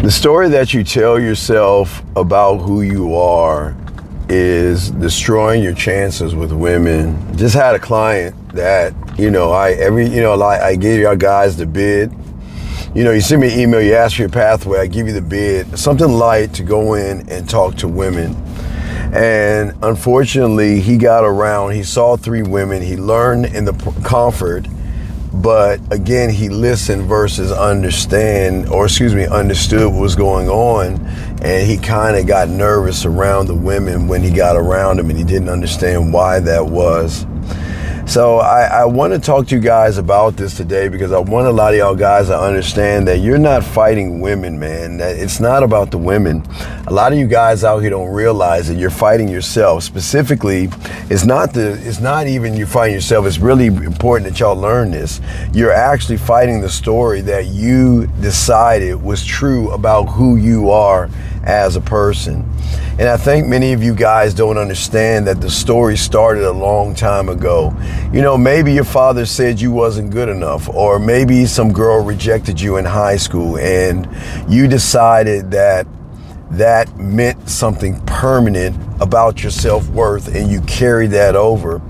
The story that you tell yourself about who you are is destroying your chances with women. Just had a client that, I gave y'all guys the bid. You send me an email, you ask for your pathway, I give you the bid, something light to go in and talk to women. And unfortunately, he saw 3 women, he learned in the comfort, but again, he listened versus understood what was going on. And he kind of got nervous around the women when he got around them, and he didn't understand why that was. So I want to talk to you guys about this today because I want a lot of y'all guys to understand that you're not fighting women, man. That it's not about the women. A lot of you guys out here don't realize that you're fighting yourself. Specifically, it's not even you fighting yourself. It's really important that y'all learn this. You're actually fighting the story that you decided was true about who you are as a person. And I think many of you guys don't understand that the story started a long time ago. Maybe your father said you wasn't good enough, or maybe some girl rejected you in high school and you decided that meant something permanent about your self-worth and you carried that over.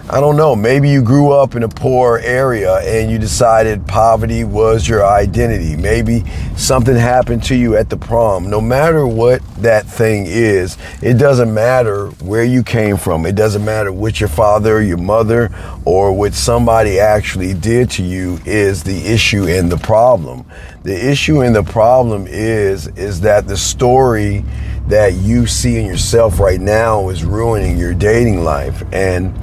I don't know, maybe you grew up in a poor area and you decided poverty was your identity. Maybe something happened to you at the prom. No matter what that thing is, it doesn't matter where you came from. It doesn't matter what your father, your mother, or what somebody actually did to you is the issue and the problem. The issue and the problem is that the story that you see in yourself right now is ruining your dating life. And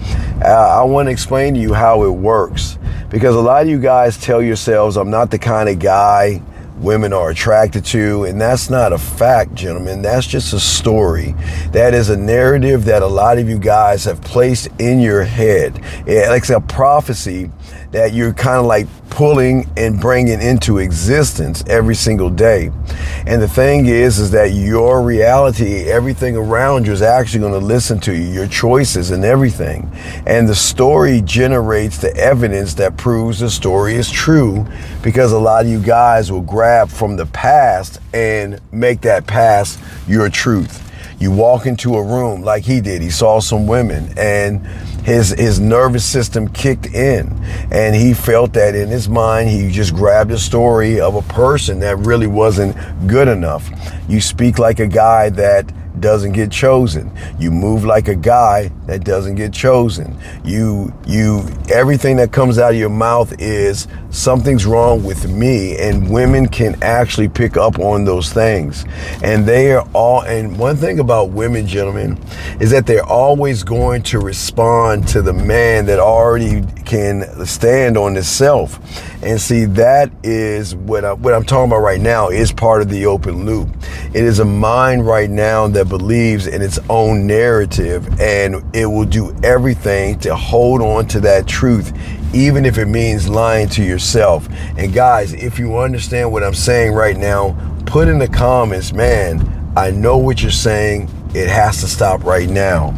I want to explain to you how it works, because a lot of you guys tell yourselves, I'm not the kind of guy women are attracted to, and that's not a fact, gentlemen. That's just a story. That is a narrative that a lot of you guys have placed in your head. It's a prophecy that you're kind of like pulling and bringing into existence every single day. And the thing is that your reality, everything around you is actually going to listen to you, your choices and everything. And the story generates the evidence that proves the story is true, because a lot of you guys will grab from the past and make that past your truth. You walk into a room like he did. He saw some women and his nervous system kicked in, and he felt that in his mind he just grabbed a story of a person that really wasn't good enough. You speak like a guy that doesn't get chosen. You move like a guy that doesn't get chosen. You everything that comes out of your mouth is something's wrong with me, and women can actually pick up on those things. And and one thing about women, gentlemen, is that they're always going to respond to the man that already can stand on his self. And see, that is what I'm talking about right now is part of the open loop. It is a mind right now that believes in its own narrative, and it will do everything to hold on to that truth, even if it means lying to yourself. And guys, if you understand what I'm saying right now, put in the comments, man, I know what you're saying. It has to stop right now.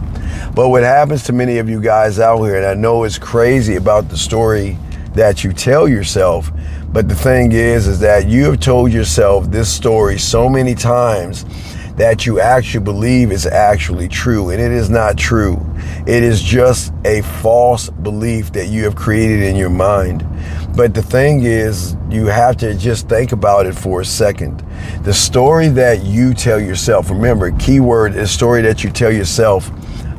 But what happens to many of you guys out here, and I know it's crazy about the story that you tell yourself, but the thing is that you have told yourself this story so many times that you actually believe is actually true, and it is not true. It is just a false belief that you have created in your mind. But the thing is, you have to just think about it for a second. The story that you tell yourself, remember, keyword is story that you tell yourself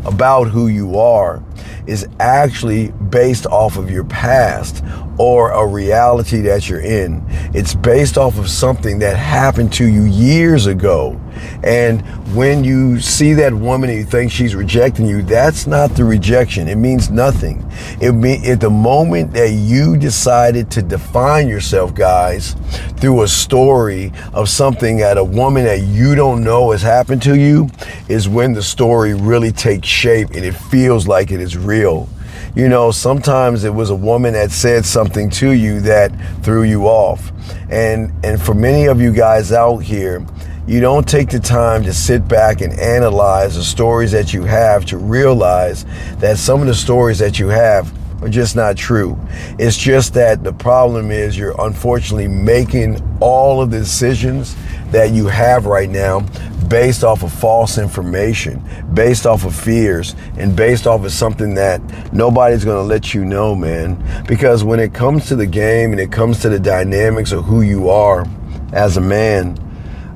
about who you are, is actually based off of your past or a reality that you're in. It's based off of something that happened to you years ago. And when you see that woman and you think she's rejecting you, that's not the rejection. It means nothing. At the moment that you decided to define yourself, guys, through a story of something that a woman that you don't know has happened to you, is when the story really takes shape and it feels like it is real. You know, sometimes it was a woman that said something to you that threw you off. And for many of you guys out here, you don't take the time to sit back and analyze the stories that you have to realize that some of the stories that you have are just not true. It's just that the problem is you're unfortunately making all of the decisions that you have right now based off of false information, based off of fears, and based off of something that nobody's going to let you know, man. Because when it comes to the game and it comes to the dynamics of who you are as a man,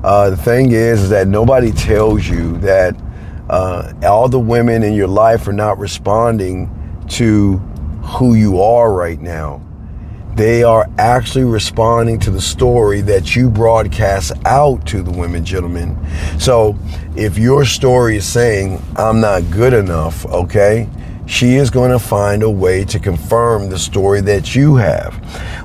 the thing is that nobody tells you that all the women in your life are not responding to who you are right now. They are actually responding to the story that you broadcast out to the women, gentlemen. So if your story is saying, I'm not good enough, okay, she is going to find a way to confirm the story that you have.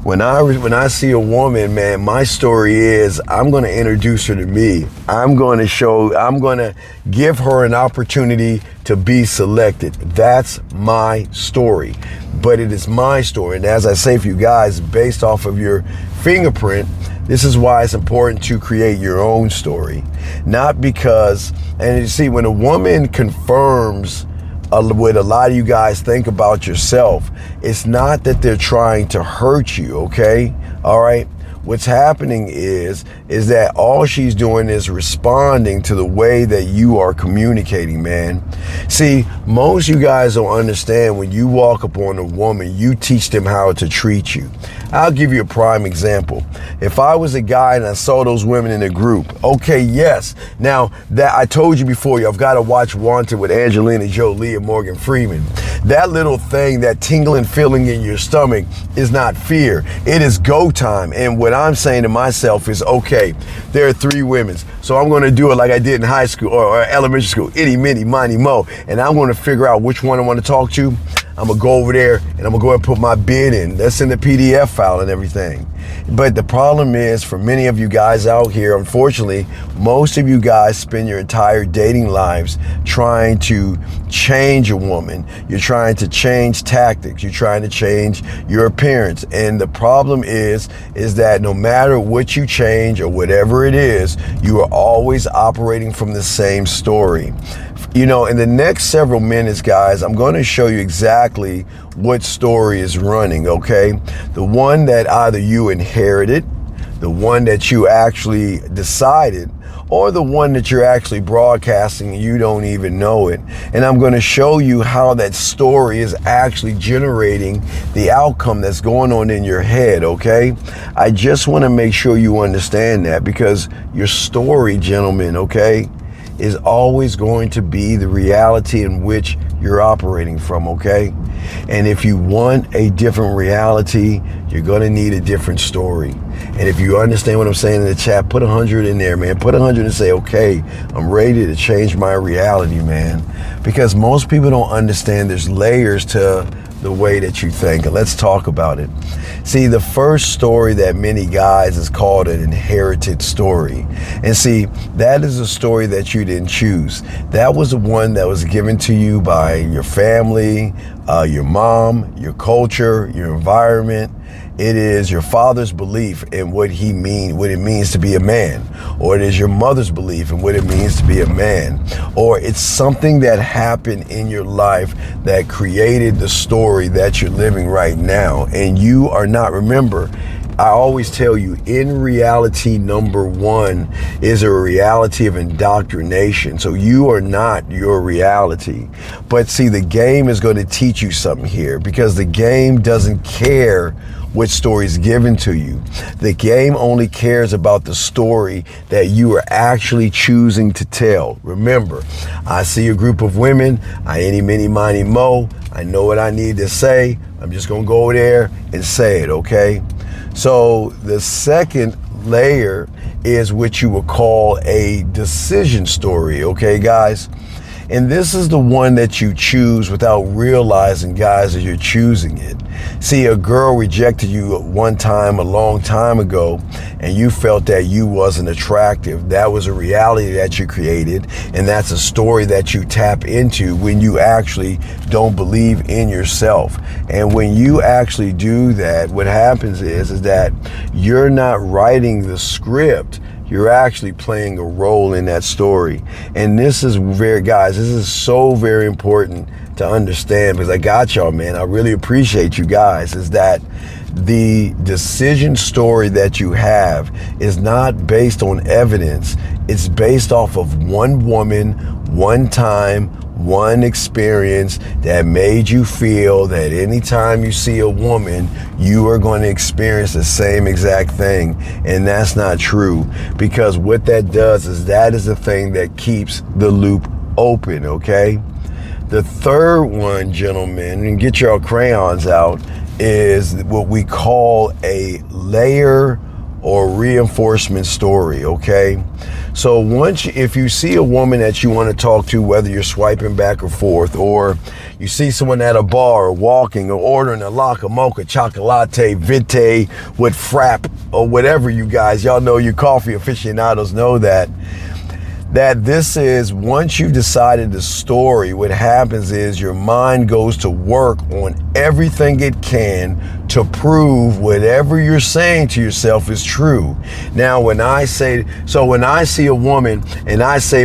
When I see a woman, man, my story is I'm going to introduce her to me. I'm going to give her an opportunity to be selected. That's my story. But it is my story. And as I say for you guys, based off of your fingerprint, this is why it's important to create your own story. Not because, and you see, when a woman confirms what a lot of you guys think about yourself, it's not that they're trying to hurt you, okay? All right? What's happening is that all she's doing is responding to the way that you are communicating, man. See, most of you guys don't understand when you walk upon a woman, you teach them how to treat you. I'll give you a prime example. If I was a guy and I saw those women in a group, okay, yes. Now, that I told you before, I've got to watch Wanted with Angelina Jolie and Morgan Freeman. That little thing, that tingling feeling in your stomach is not fear. It is go time. And what I'm saying to myself is, okay, there are 3 women. So I'm going to do it like I did in high school or elementary school, itty, mitty, miny, mo. And I'm going to figure out which one I want to talk to. I'm going to go over there and I'm going to go ahead and put my bid in. That's in the PDF file and everything. But the problem is, for many of you guys out here, unfortunately, most of you guys spend your entire dating lives trying to change a woman. You're trying to change tactics. You're trying to change your appearance. And the problem is that no matter what you change or whatever it is, you are always operating from the same story. You know, in the next several minutes, guys, I'm going to show you exactly what story is running, okay? The one that either you inherited, the one that you actually decided, or the one that you're actually broadcasting and you don't even know it. And I'm going to show you how that story is actually generating the outcome that's going on in your head, okay? I just want to make sure you understand that, because your story, gentlemen, okay, is always going to be the reality in which you're operating from, okay? And if you want a different reality, you're going to need a different story. And if you understand what I'm saying in the chat, put 100 in there, man. Put 100 and say, okay, I'm ready to change my reality, man. Because most people don't understand there's layers to the way that you think. And let's talk about it. See, the first story that many guys is called an inherited story. And see, that is a story that you didn't choose. That was the one that was given to you by your family, your mom, your culture, your environment. It is your father's belief in what it means to be a man, or it is your mother's belief in what it means to be a man, or it's something that happened in your life that created the story that you're living right now. And you are not, remember, I always tell you, in reality, number one is a reality of indoctrination. So you are not your reality. But see, the game is going to teach you something here, because the game doesn't care what story is given to you. The game only cares about the story that you are actually choosing to tell. Remember, I see a group of women, any, mini, miny, mo, I know what I need to say. I'm just gonna go there and say it, okay? So the second layer is what you would call a decision story, okay, guys? And this is the one that you choose without realizing, guys, that you're choosing it. See, a girl rejected you one time, a long time ago, and you felt that you wasn't attractive. That was a reality that you created, and that's a story that you tap into when you actually don't believe in yourself. And when you actually do that, what happens is that you're not writing the script. You're actually playing a role in that story. And this is guys, this is so very important to understand, because I got y'all, man. I really appreciate you guys, is that the decision story that you have is not based on evidence. It's based off of one woman, one time, one experience that made you feel that anytime you see a woman, you are going to experience the same exact thing. And that's not true, because what that does is that is the thing that keeps the loop open, okay? The third one, gentlemen, and get your crayons out, is what we call a layer or reinforcement story, okay? So if you see a woman that you want to talk to, whether you're swiping back or forth, or you see someone at a bar or walking or ordering a latte, mocha, chocolate, vite with frap or whatever, y'all know, you coffee aficionados know that this is, once you've decided the story, what happens is your mind goes to work on everything it can to prove whatever you're saying to yourself is true. Now, when I see a woman and I say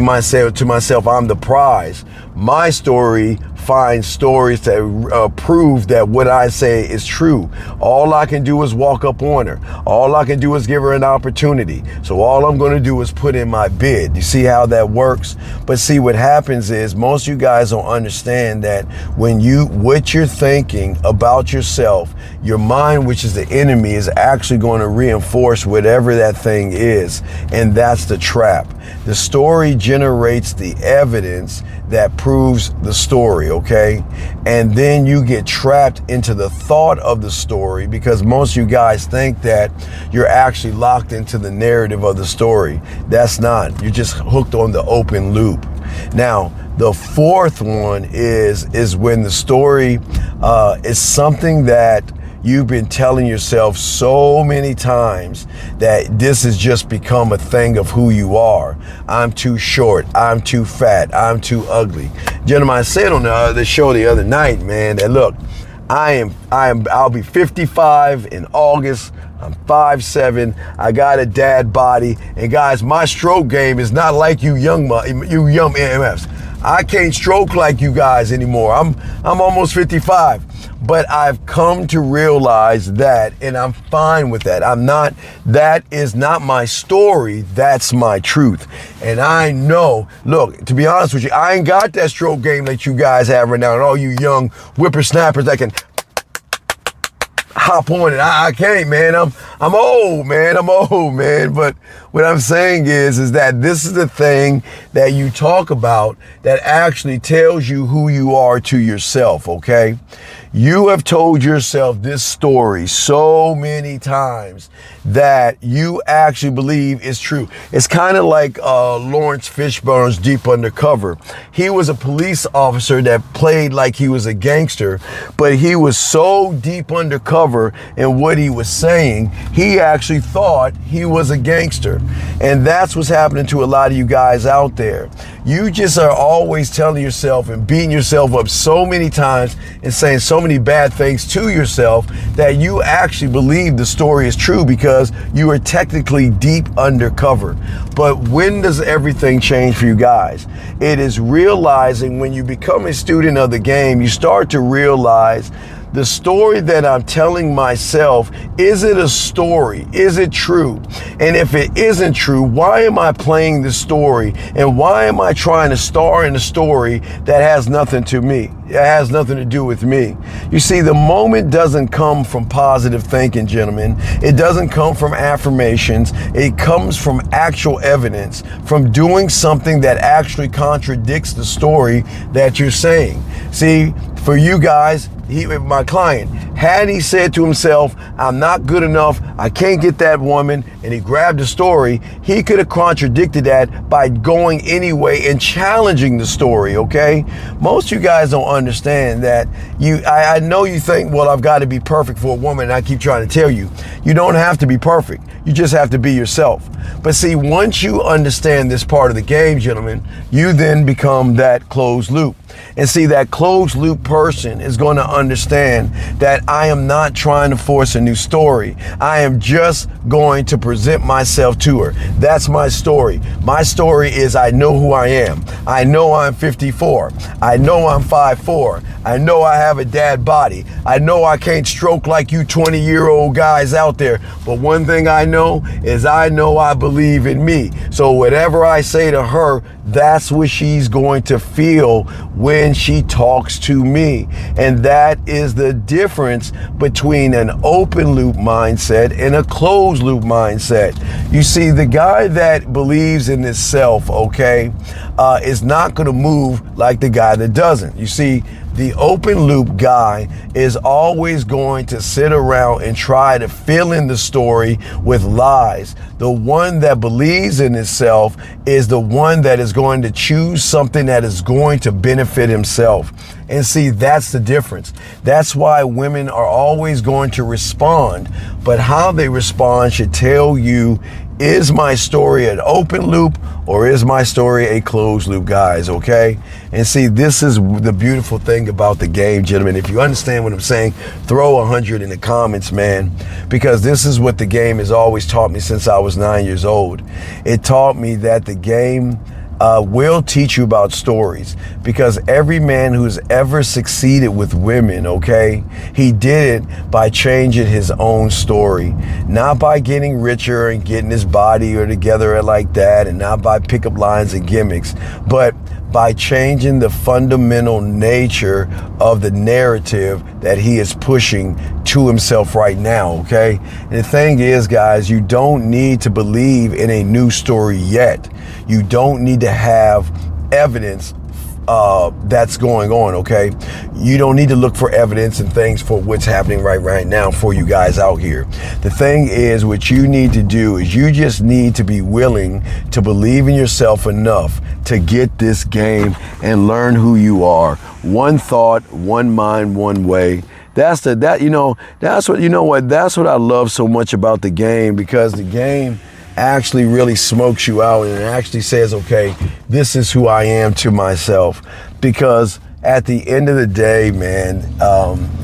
to myself, I'm the prize, my story finds stories to prove that what I say is true. All I can do is walk up on her. All I can do is give her an opportunity. So all I'm going to do is put in my bid. You see how that works? But see, what happens is most of you guys don't understand that what you're thinking about yourself, your mind, which is the enemy, is actually going to reinforce whatever that thing is. And that's the trap. The story generates the evidence that proves the story, okay? And then you get trapped into the thought of the story, because most of you guys think that you're actually locked into the narrative of the story. That's not. You're just hooked on the open loop. Now, the fourth one is when the story is something that you've been telling yourself so many times that this has just become a thing of who you are. I'm too short. I'm too fat. I'm too ugly. Gentlemen, I said on the show the other night, man, that look, I'll be 55 in August. I'm 5'7". I got a dad body. And guys, my stroke game is not like you young MFs. I can't stroke like you guys anymore. I'm almost 55. But I've come to realize that, and I'm fine with that. That is not my story, that's my truth. And I know, look, to be honest with you, I ain't got that stroke game that you guys have right now, and all you young whippersnappers that can hop on it. I can't, man. I'm old, man. But what I'm saying is that this is the thing that you talk about that actually tells you who you are to yourself, okay? You have told yourself this story so many times that you actually believe is true. It's kind of like Lawrence Fishburne's Deep Undercover. He was a police officer that played like he was a gangster, but he was so deep undercover in what he was saying, he actually thought he was a gangster. And that's what's happening to a lot of you guys out there. You just are always telling yourself and beating yourself up so many times and saying so many bad things to yourself that you actually believe the story is true because you are technically deep undercover. But when does everything change for you guys? It is realizing when you become a student of the game, you start to realize the story that I'm telling myself, is it a story? Is it true? And if it isn't true, why am I playing the story? And why am I trying to star in a story that has nothing to me? It has nothing to do with me. You see, the moment doesn't come from positive thinking, gentlemen. It doesn't come from affirmations. It comes from actual evidence, from doing something that actually contradicts the story that you're saying. See, for you guys, my client, had he said to himself, I'm not good enough, I can't get that woman, and he grabbed the story, he could have contradicted that by going anyway and challenging the story, okay? Most of you guys don't understand that. I know you think, well, I've got to be perfect for a woman, and I keep trying to tell you, you don't have to be perfect. You just have to be yourself. But see, once you understand this part of the game, gentlemen, you then become that closed loop. And see, that closed loop person is going to understand that I am not trying to force a new story. I am just going to present myself to her. That's my story. My story is I know who I am. I know I'm 54. I know I'm 5'4". I know I have a dad body. I know I can't stroke like you 20-year-old guys out there. But one thing I know is I know I believe in me. So whatever I say to her, that's what she's going to feel when she talks to me. And that is the difference between an open loop mindset and a closed loop mindset. You see, the guy that believes in himself, okay, is not going to move like the guy that doesn't. You see, the open loop guy is always going to sit around and try to fill in the story with lies. The one that believes in himself is the one that is going to choose something that is going to benefit himself. And see, that's the difference. That's why women are always going to respond, but how they respond should tell you, is my story an open loop or is my story a closed loop, guys, okay? And see, this is the beautiful thing about the game, gentlemen. If you understand what I'm saying, throw 100 in the comments, man, because this is what the game has always taught me since I was 9 years old. It taught me that the game will teach you about stories, because every man who's ever succeeded with women, okay, he did it by changing his own story, not by getting richer and getting his body or together like that, and not by pickup lines and gimmicks, but by changing the fundamental nature of the narrative that he is pushing to himself right now, okay? And the thing is, guys, you don't need to believe in a new story yet. You don't need to have evidence that's going on, okay? You don't need to look for evidence and things for what's happening right now for you guys out here. The thing is, what you need to do is you just need to be willing to believe in yourself enough to get this game and learn who you are. One thought, one mind, one way. That's what I love so much about the game, because the game actually really smokes you out and it actually says, okay, this is who I am to myself. Because at the end of the day, man,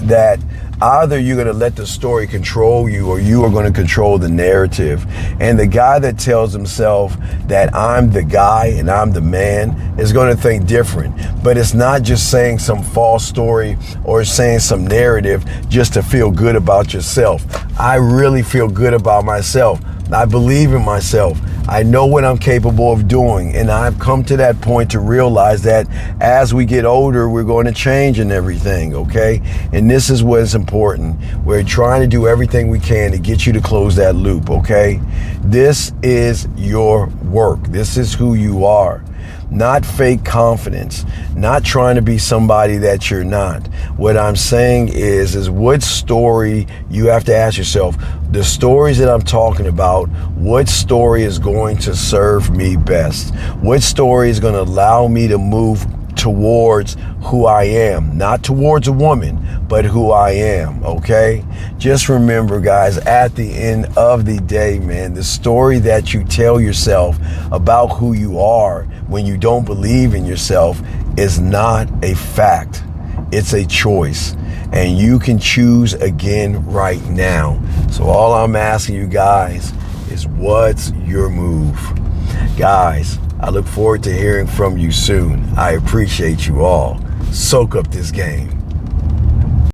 that either you're going to let the story control you or you are going to control the narrative. And the guy that tells himself that I'm the guy and I'm the man is going to think different. But it's not just saying some false story or saying some narrative just to feel good about yourself. I really feel good about myself. I believe in myself. I know what I'm capable of doing. And I've come to that point to realize that as we get older, we're going to change and everything, okay? And this is what is important. We're trying to do everything we can to get you to close that loop, okay? This is your work. This is who you are. Not fake confidence, not trying to be somebody that you're not. What I'm saying is what story you have to ask yourself, the stories that I'm talking about, what story is going to serve me best? What story is going to allow me to move towards who I am, not towards a woman, but who I am, okay? Just remember, guys, at the end of the day, man, the story that you tell yourself about who you are when you don't believe in yourself is not a fact. It's a choice, and you can choose again right now. So all I'm asking you guys is, what's your move? Guys, I look forward to hearing from you soon. I appreciate you all. Soak up this game.